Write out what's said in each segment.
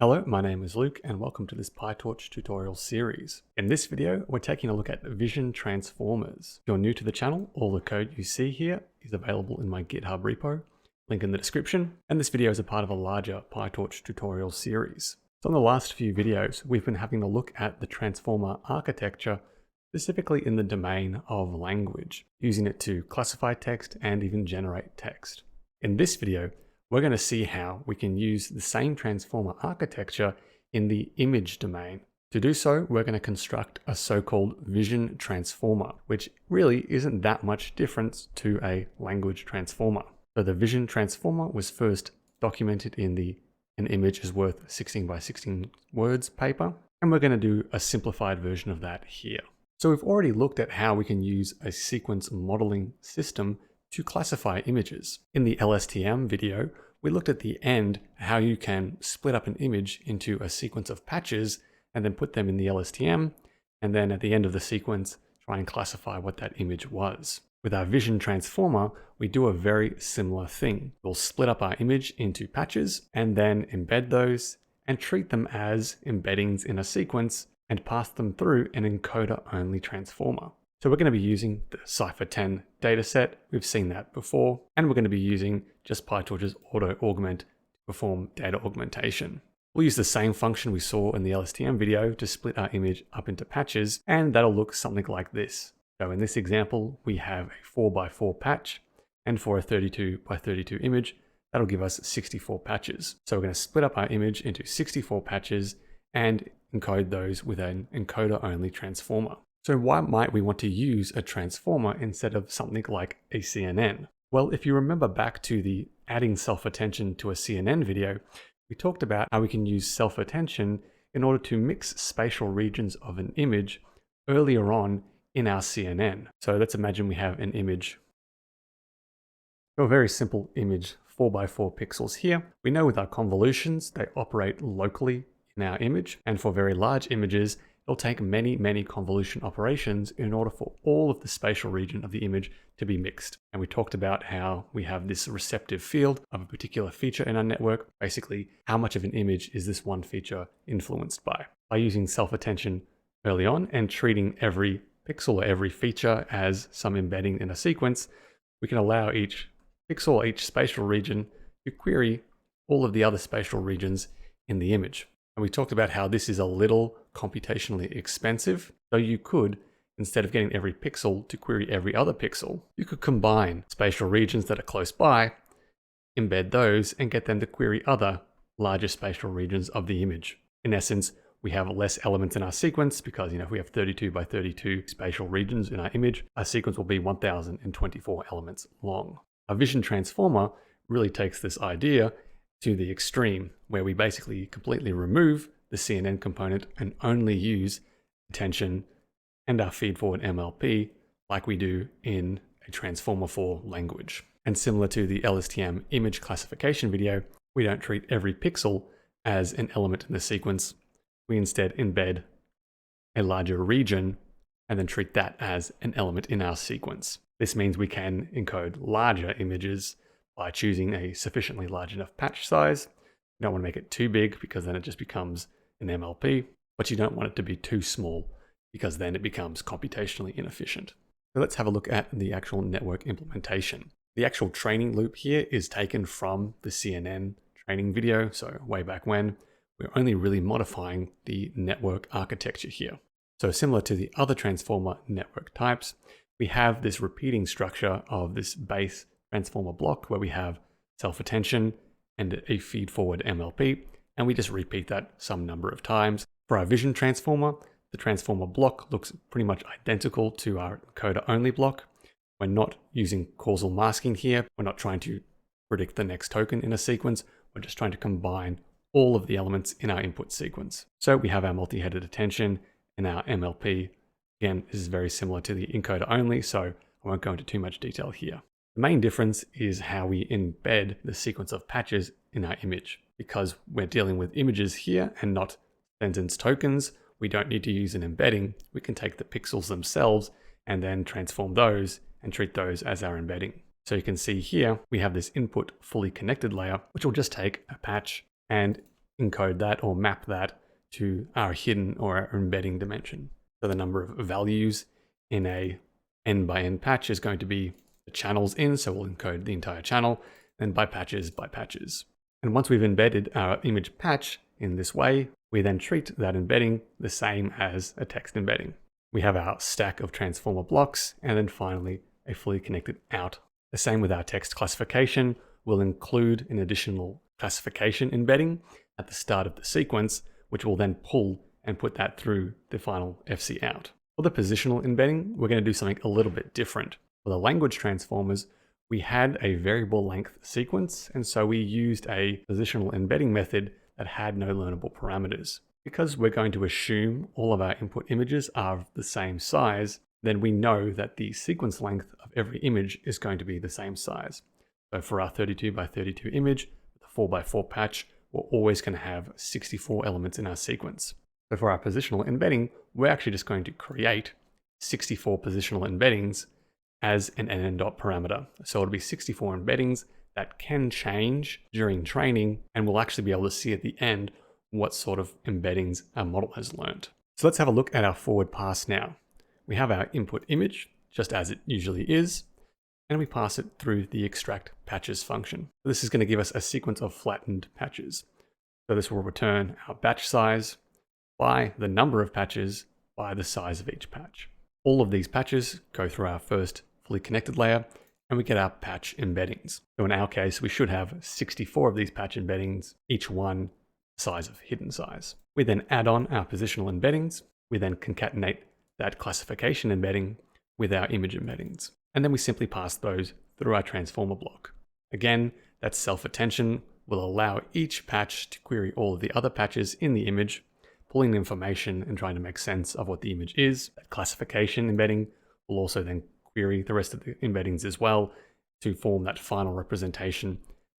Hello, my name is Luke and welcome to this PyTorch tutorial series. In this video, we're taking a look at vision transformers. If you're new to the channel, all the code you see here is available in my GitHub repo, link in the description, and this video is a part of a larger PyTorch tutorial series. So in the last few videos, we've been having a look at the transformer architecture, specifically in the domain of language, using it to classify text and even generate text. In this video, we're going to see how we can use the same transformer architecture in the image domain. To do so, we're going to construct a so-called vision transformer, which really isn't that much different to a language transformer. So the vision transformer was first documented in the An Image is Worth 16 by 16 Words paper, and we're going to do a simplified version of that here. So we've already looked at how we can use a sequence modeling system to classify images. In the LSTM video, we looked at the end how you can split up an image into a sequence of patches and then put them in the LSTM, and then at the end of the sequence, try and classify what that image was. With our vision transformer, we do a very similar thing. We'll split up our image into patches and then embed those and treat them as embeddings in a sequence and pass them through an encoder-only transformer. So we're going to be using the Cypher10 dataset. We've seen that before, and we're going to be using just PyTorch's auto augment to perform data augmentation. We'll use the same function we saw in the LSTM video to split our image up into patches, and that'll look something like this. So in this example, we have a 4x4 patch, and for a 32x32 image, that'll give us 64 patches. So we're going to split up our image into 64 patches and encode those with an encoder-only transformer. So why might we want to use a transformer instead of something like a CNN? Well, if you remember back to the adding self-attention to a CNN video, we talked about how we can use self-attention in order to mix spatial regions of an image earlier on in our CNN. So let's imagine we have an image, a very simple image, 4x4 pixels here. We know with our convolutions, they operate locally in our image, and for very large images, it'll take many convolution operations in order for all of the spatial region of the image to be mixed. And we talked about how we have this receptive field of a particular feature in our network. Basically, how much of an image is this one feature influenced by? By using self-attention early on and treating every pixel or every feature as some embedding in a sequence, we can allow each pixel or each spatial region to query all of the other spatial regions in the image. And we talked about how this is a little computationally expensive. So you could, instead of getting every pixel to query every other pixel, you could combine spatial regions that are close by, embed those, and get them to query other larger spatial regions of the image. In essence, we have less elements in our sequence because, if we have 32x32 spatial regions in our image, our sequence will be 1024 elements long. A vision transformer really takes this idea to the extreme, where we basically completely remove the CNN component and only use attention and our feed-forward MLP like we do in a transformer for language. And similar to the LSTM image classification video, we don't treat every pixel as an element in the sequence. We instead embed a larger region and then treat that as an element in our sequence. This means we can encode larger images by choosing a sufficiently large enough patch size. You don't want to make it too big because then it just becomes an MLP, but you don't want it to be too small because then it becomes computationally inefficient. So let's have a look at the actual network implementation. The actual training loop here is taken from the CNN training video, so way back when. We're only really modifying the network architecture here. So similar to the other transformer network types, we have this repeating structure of this base transformer block where we have self-attention and a feed-forward MLP, and we just repeat that some number of times. For our vision transformer, the transformer block looks pretty much identical to our encoder-only block. We're not using causal masking here. We're not trying to predict the next token in a sequence. We're just trying to combine all of the elements in our input sequence. So we have our multi-headed attention and our MLP. Again, this is very similar to the encoder-only, so I won't go into too much detail here. The main difference is how we embed the sequence of patches in our image. Because we're dealing with images here and not sentence tokens, we don't need to use an embedding. We can take the pixels themselves and then transform those and treat those as our embedding. So you can see here, we have this input fully connected layer, which will just take a patch and encode that or map that to our hidden or our embedding dimension. So the number of values in a n by n patch is going to be the channels in, so we'll encode the entire channel, and by patches by patches. And once we've embedded our image patch in this way, we then treat that embedding the same as a text embedding. We have our stack of transformer blocks, and then finally a fully connected out. The same with our text classification. We'll include an additional classification embedding at the start of the sequence, which will then pull and put that through the final FC out. For the positional embedding, we're going to do something a little bit different. For the language transformers, we had a variable length sequence, and so we used a positional embedding method that had no learnable parameters. Because we're going to assume all of our input images are the same size, then we know that the sequence length of every image is going to be the same size. So for our 32 by 32 image, the 4 by 4 patch, we're always going to have 64 elements in our sequence. So for our positional embedding, we're actually just going to create 64 positional embeddings as an NN dot parameter. So it'll be 64 embeddings that can change during training, and we'll actually be able to see at the end what sort of embeddings our model has learned. So let's have a look at our forward pass now. We have our input image, just as it usually is, and we pass it through the extract patches function. This is going to give us a sequence of flattened patches. So this will return our batch size by the number of patches by the size of each patch. All of these patches go through our first fully connected layer, and we get our patch embeddings. So in our case, we should have 64 of these patch embeddings, each one size of hidden size. We then add on our positional embeddings. We then concatenate that classification embedding with our image embeddings. And then we simply pass those through our transformer block. Again, that self-attention will allow each patch to query all of the other patches in the image, pulling information and trying to make sense of what the image is. That classification embedding will also then query the rest of the embeddings as well to form that final representation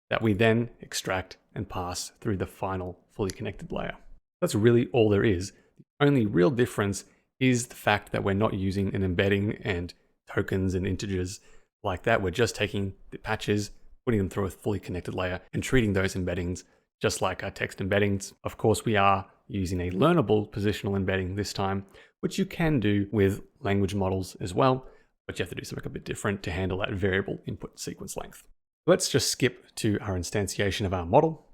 that we then extract and pass through the final fully connected layer. That's really all there is. The only real difference is the fact that we're not using an embedding and tokens and integers like that. We're just taking the patches, putting them through a fully connected layer and treating those embeddings just like our text embeddings. Of course, we are using a learnable positional embedding this time, which you can do with language models as well, but you have to do something a bit different to handle that variable input sequence length. Let's just skip to our instantiation of our model.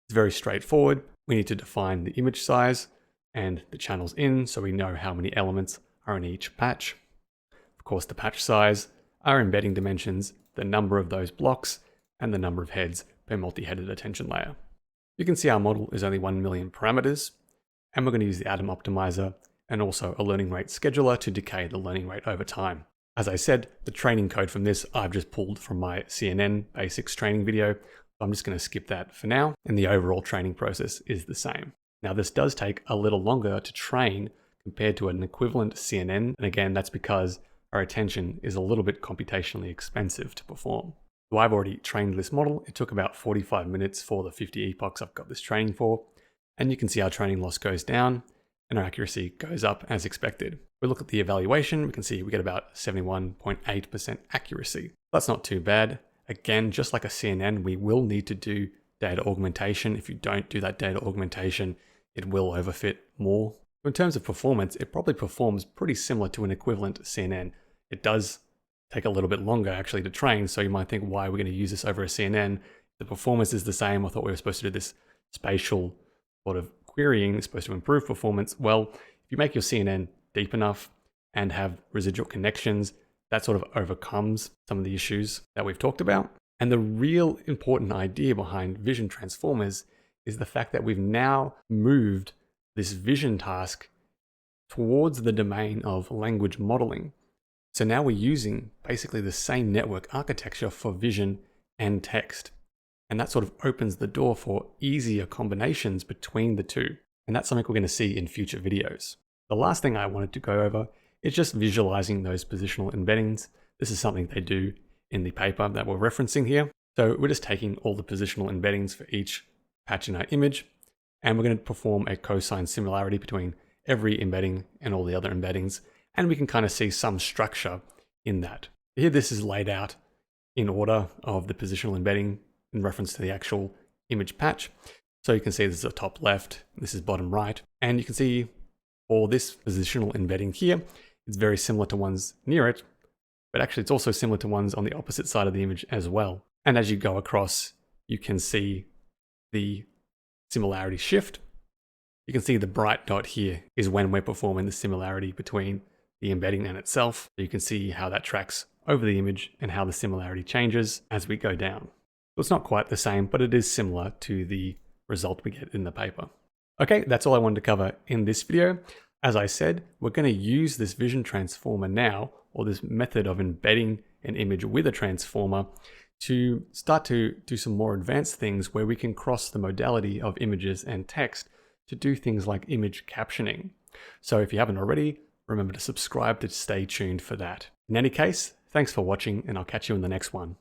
It's very straightforward. We need to define the image size and the channels in, so we know how many elements are in each patch. Of course, the patch size, our embedding dimensions, the number of those blocks, and the number of heads per multi-headed attention layer. You can see our model is only 1 million parameters, and we're going to use the Atom Optimizer and also a learning rate scheduler to decay the learning rate over time. As I said, the training code from this I've just pulled from my CNN basics training video. I'm just going to skip that for now, and the overall training process is the same. Now, this does take a little longer to train compared to an equivalent CNN, and again, that's because our attention is a little bit computationally expensive to perform. So I've already trained this model. It took about 45 minutes for the 50 epochs I've got this training for, and you can see our training loss goes down and our accuracy goes up as expected. If we look at the evaluation, we can see we get about 71.8% accuracy. That's not too bad. Again, just like a CNN, we will need to do data augmentation. If you don't do that data augmentation, it will overfit more. In terms of performance, it probably performs pretty similar to an equivalent CNN. It does take a little bit longer actually to train, so you might think, why are we going to use this over a CNN? The performance is the same. I thought we were supposed to do this spatial sort of querying, supposed to improve performance. Well, if you make your CNN deep enough and have residual connections, that sort of overcomes some of the issues that we've talked about. And the real important idea behind vision transformers is the fact that we've now moved this vision task towards the domain of language modeling. So now we're using basically the same network architecture for vision and text. And that sort of opens the door for easier combinations between the two. And that's something we're going to see in future videos. The last thing I wanted to go over is just visualizing those positional embeddings. This is something they do in the paper that we're referencing here. So we're just taking all the positional embeddings for each patch in our image, and we're going to perform a cosine similarity between every embedding and all the other embeddings. And we can kind of see some structure in that. Here, this is laid out in order of the positional embedding in reference to the actual image patch. So you can see this is the top left, this is bottom right, and you can see for this positional embedding here, it's very similar to ones near it, but actually it's also similar to ones on the opposite side of the image as well. And as you go across, you can see the similarity shift. You can see the bright dot here is when we're performing the similarity between the embedding and itself. You can see how that tracks over the image and how the similarity changes as we go down. So it's not quite the same, but it is similar to the result we get in the paper. Okay, that's all I wanted to cover in this video. As I said, we're going to use this vision transformer now, or this method of embedding an image with a transformer, to start to do some more advanced things where we can cross the modality of images and text to do things like image captioning. So if you haven't already, remember to subscribe to stay tuned for that. In any case, thanks for watching, and I'll catch you in the next one.